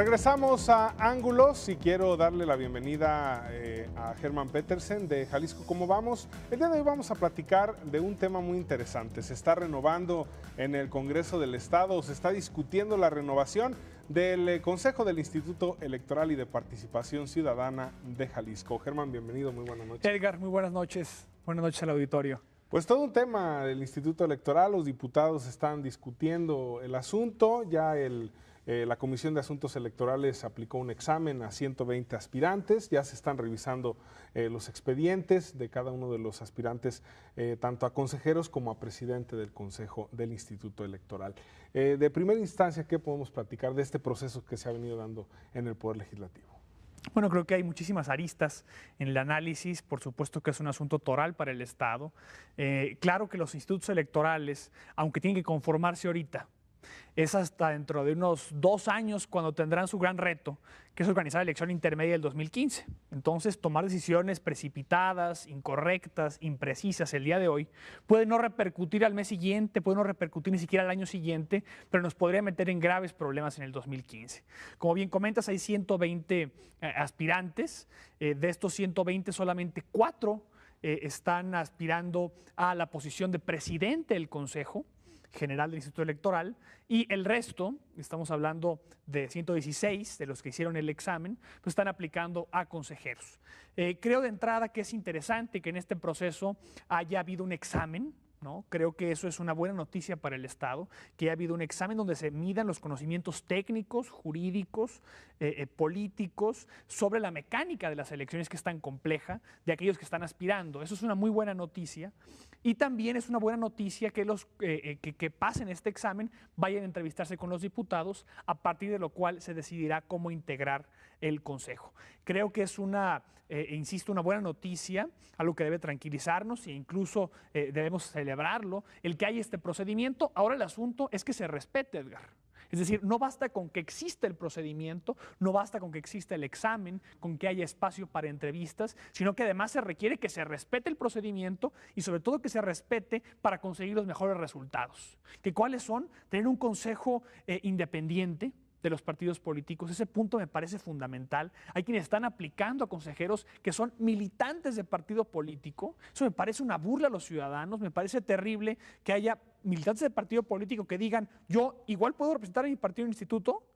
Regresamos a Ángulos y quiero darle la bienvenida a Germán Petersen de Jalisco. ¿Cómo vamos? El día de hoy vamos a platicar de un tema muy interesante. Se está renovando en el Congreso del Estado, se está discutiendo la renovación del Consejo del Instituto Electoral y de Participación Ciudadana de Jalisco. Germán, bienvenido, muy buenas noches. Edgar, muy buenas noches. Buenas noches al auditorio. Pues todo un tema del Instituto Electoral, los diputados están discutiendo el asunto, ya la Comisión de Asuntos Electorales aplicó un examen a 120 aspirantes, ya se están revisando los expedientes de cada uno de los aspirantes, tanto a consejeros como a presidente del Consejo del Instituto Electoral. De primera instancia, ¿qué podemos platicar de este proceso que se ha venido dando en el Poder Legislativo? Bueno, creo que hay muchísimas aristas en el análisis, por supuesto que es un asunto toral para el Estado. Claro que los institutos electorales, aunque tienen que conformarse ahorita, es hasta dentro de unos 2 años cuando tendrán su gran reto, que es organizar la elección intermedia del 2015. Entonces, tomar decisiones precipitadas, incorrectas, imprecisas el día de hoy puede no repercutir al mes siguiente, puede no repercutir ni siquiera al año siguiente, pero nos podría meter en graves problemas en el 2015. Como bien comentas, hay 120 aspirantes. De estos 120, solamente 4 están aspirando a la posición de presidente del Consejo General del Instituto Electoral, y el resto, estamos hablando de 116 de los que hicieron el examen, pues están aplicando a consejeros. Creo de entrada que es interesante que en este proceso haya habido un examen, ¿no? Creo que eso es una buena noticia para el Estado, que haya habido un examen donde se midan los conocimientos técnicos, jurídicos, políticos, sobre la mecánica de las elecciones, que es tan compleja, de aquellos que están aspirando. Eso es una muy buena noticia. Y también es una buena noticia que los que pasen este examen vayan a entrevistarse con los diputados, a partir de lo cual se decidirá cómo integrar el Consejo. Creo que es insisto, una buena noticia, algo que debe tranquilizarnos e incluso debemos celebrarlo, el que haya este procedimiento. Ahora el asunto es que se respete, Edgar. Es decir, no basta con que exista el procedimiento, no basta con que exista el examen, con que haya espacio para entrevistas, sino que además se requiere que se respete el procedimiento y sobre todo que se respete para conseguir los mejores resultados. ¿Que cuáles son? Tener un consejo independiente de los partidos políticos. Ese punto me parece fundamental. Hay quienes están aplicando a consejeros que son militantes de partido político. Eso me parece una burla a los ciudadanos. Me parece terrible que haya militantes de partido político que digan: yo igual puedo representar a mi partido en el instituto,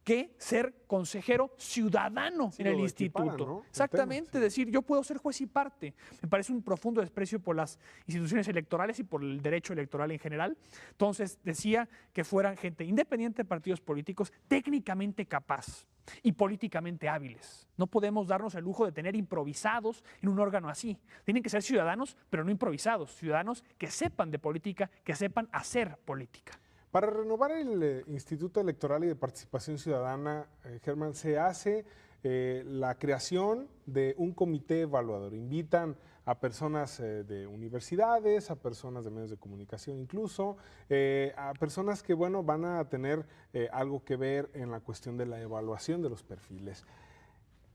que ser consejero ciudadano en el instituto. ¿No? Exactamente, decir, yo puedo ser juez y parte. Me parece un profundo desprecio por las instituciones electorales y por el derecho electoral en general. Entonces, decía que fueran gente independiente de partidos políticos, técnicamente capaz y políticamente hábiles. No podemos darnos el lujo de tener improvisados en un órgano así. Tienen que ser ciudadanos, pero no improvisados. Ciudadanos que sepan de política, que sepan hacer política. Para renovar el Instituto Electoral y de Participación Ciudadana, Germán, se hace la creación de un comité evaluador. Invitan a personas de universidades, a personas de medios de comunicación incluso, a personas que, bueno, van a tener algo que ver en la cuestión de la evaluación de los perfiles.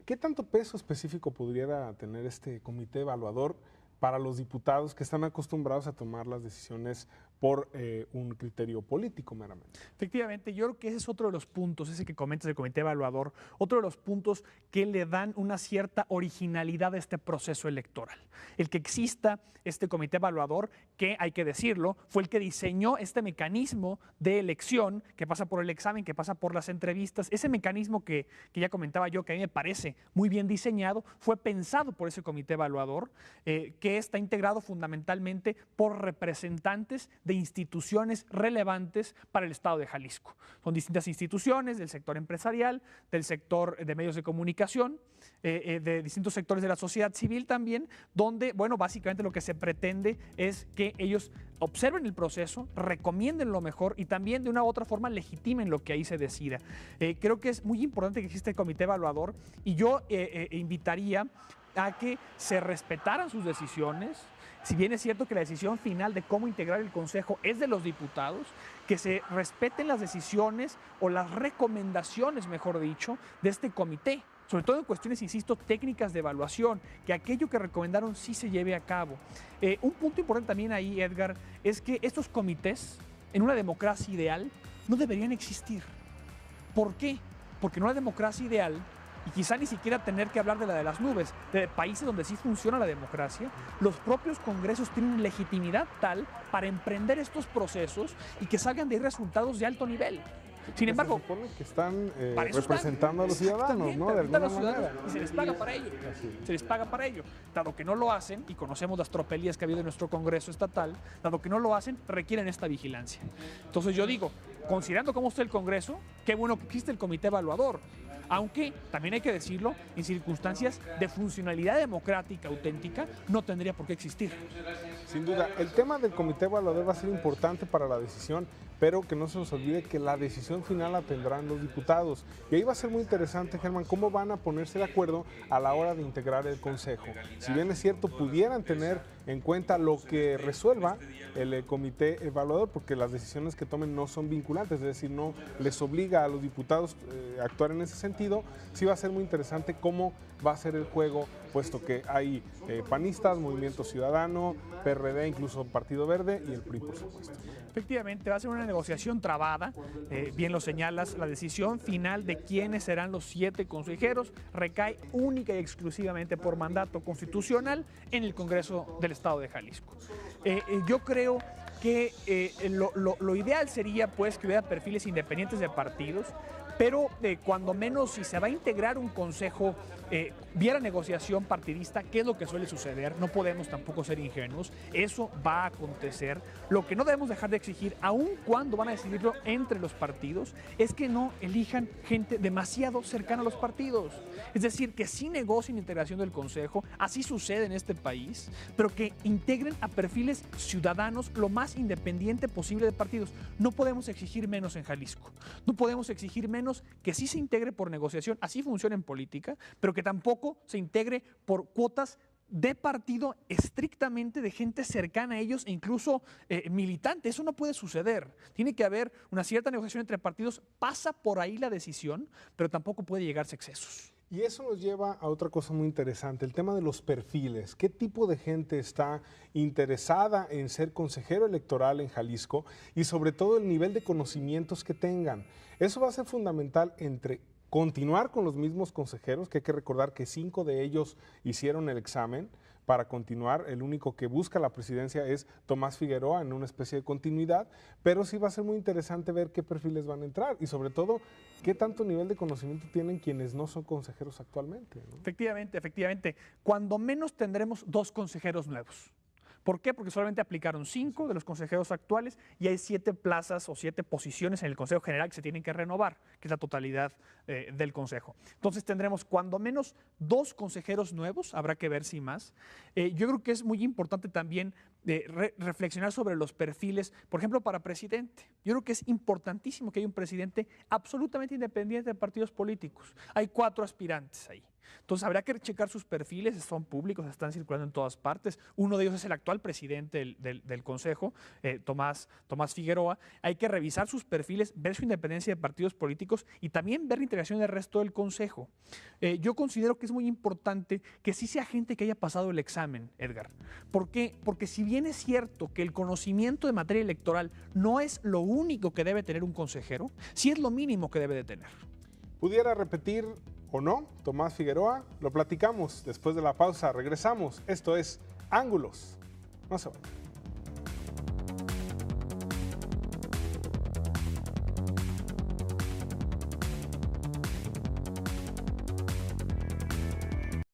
¿Qué tanto peso específico pudiera tener este comité evaluador para los diputados que están acostumbrados a tomar las decisiones por un criterio político meramente? Efectivamente, yo creo que ese es otro de los puntos, ese que comentas del comité evaluador, otro de los puntos que le dan una cierta originalidad a este proceso electoral. El que exista este comité evaluador, que hay que decirlo, fue el que diseñó este mecanismo de elección que pasa por el examen, que pasa por las entrevistas. Ese mecanismo que ya comentaba yo, que a mí me parece muy bien diseñado, fue pensado por ese comité evaluador, que está integrado fundamentalmente por representantes de instituciones relevantes para el Estado de Jalisco. Son distintas instituciones del sector empresarial, del sector de medios de comunicación, de distintos sectores de la sociedad civil también, donde, bueno, básicamente lo que se pretende es que ellos observen el proceso, recomienden lo mejor y también de una u otra forma legitimen lo que ahí se decida. Creo que es muy importante que exista el comité evaluador y yo invitaría a que se respetaran sus decisiones. Si bien es cierto que la decisión final de cómo integrar el Consejo es de los diputados, que se respeten las decisiones o las recomendaciones, mejor dicho, de este comité, sobre todo en cuestiones, insisto, técnicas de evaluación, que aquello que recomendaron sí se lleve a cabo. Un punto importante también ahí, Edgar, es que estos comités, en una democracia ideal, no deberían existir. ¿Por qué? porque no la democracia ideal, y quizá ni siquiera tener que hablar de la de las nubes, de países donde sí funciona la democracia, los propios congresos tienen legitimidad tal para emprender estos procesos y que salgan de ahí resultados de alto nivel. Sin embargo, se supone que están para eso representando a los ciudadanos, ¿no? De alguna manera. Y se les paga para ello. Se les paga para ello. Dado que no lo hacen, y conocemos las tropelías que ha habido en nuestro Congreso estatal, dado que no lo hacen, requieren esta vigilancia. Entonces yo digo, considerando cómo está el Congreso, qué bueno que existe el comité evaluador. Aunque, también hay que decirlo, en circunstancias de funcionalidad democrática auténtica, no tendría por qué existir. Sin duda, el tema del comité evaluador va a ser importante para la decisión, pero que no se nos olvide que la decisión final la tendrán los diputados. Y ahí va a ser muy interesante, Germán, cómo van a ponerse de acuerdo a la hora de integrar el Consejo. Si bien es cierto, pudieran tener en cuenta lo que resuelva el comité evaluador, porque las decisiones que tomen no son vinculantes, es decir, no les obliga a los diputados a actuar en ese sentido. Sí va a ser muy interesante cómo va a ser el juego, puesto que hay panistas, Movimiento Ciudadano, PRD, incluso Partido Verde y el PRI, por supuesto. Efectivamente, va a ser una negociación trabada, bien lo señalas, la decisión final de quiénes serán los 7 consejeros recae única y exclusivamente por mandato constitucional en el Congreso del Estado de Jalisco. Yo creo que lo ideal sería pues que hubiera perfiles independientes de partidos, pero cuando menos si se va a integrar un consejo vía la negociación partidista, ¿qué es lo que suele suceder? No podemos tampoco ser ingenuos, eso va a acontecer. Lo que no debemos dejar de exigir, aun cuando van a decidirlo entre los partidos, es que no elijan gente demasiado cercana a los partidos. Es decir, que sí negocien integración del consejo, así sucede en este país, pero que integren a perfiles ciudadanos lo más independiente posible de partidos. No podemos exigir menos en Jalisco, no podemos exigir menos que sí se integre por negociación, así funciona en política, pero que tampoco se integre por cuotas de partido estrictamente de gente cercana a ellos e incluso militante. Eso no puede suceder. Tiene que haber una cierta negociación entre partidos, pasa por ahí la decisión, pero tampoco puede llegarse a excesos. Y eso nos lleva a otra cosa muy interesante, el tema de los perfiles. ¿Qué tipo de gente está interesada en ser consejero electoral en Jalisco? Y sobre todo el nivel de conocimientos que tengan. Eso va a ser fundamental entre continuar con los mismos consejeros, que hay que recordar que 5 de ellos hicieron el examen para continuar. El único que busca la presidencia es Tomás Figueroa en una especie de continuidad, pero sí va a ser muy interesante ver qué perfiles van a entrar y sobre todo qué tanto nivel de conocimiento tienen quienes no son consejeros actualmente, ¿no? Efectivamente. Cuando menos tendremos 2 consejeros nuevos. ¿Por qué? Porque solamente aplicaron 5 de los consejeros actuales y hay 7 plazas o 7 posiciones en el Consejo General que se tienen que renovar, que es la totalidad del Consejo. Entonces tendremos cuando menos 2 consejeros nuevos, habrá que ver si más. Yo creo que es muy importante también reflexionar sobre los perfiles, por ejemplo, para presidente. Yo creo que es importantísimo que haya un presidente absolutamente independiente de partidos políticos. Hay 4 aspirantes ahí. Entonces habrá que checar sus perfiles, son públicos, están circulando en todas partes. Uno de ellos es el actual presidente del Consejo, Tomás Figueroa. Hay que revisar sus perfiles, ver su independencia de partidos políticos y también ver la integración del resto del Consejo. Yo considero que es muy importante que sí sea gente que haya pasado el examen, Edgar. ¿Por qué? Porque si bien es cierto que el conocimiento de materia electoral no es lo único que debe tener un consejero, sí es lo mínimo que debe de tener. ¿Pudiera repetir o no Tomás Figueroa? Lo platicamos después de la pausa. Regresamos. Esto es Ángulos. No se vayan.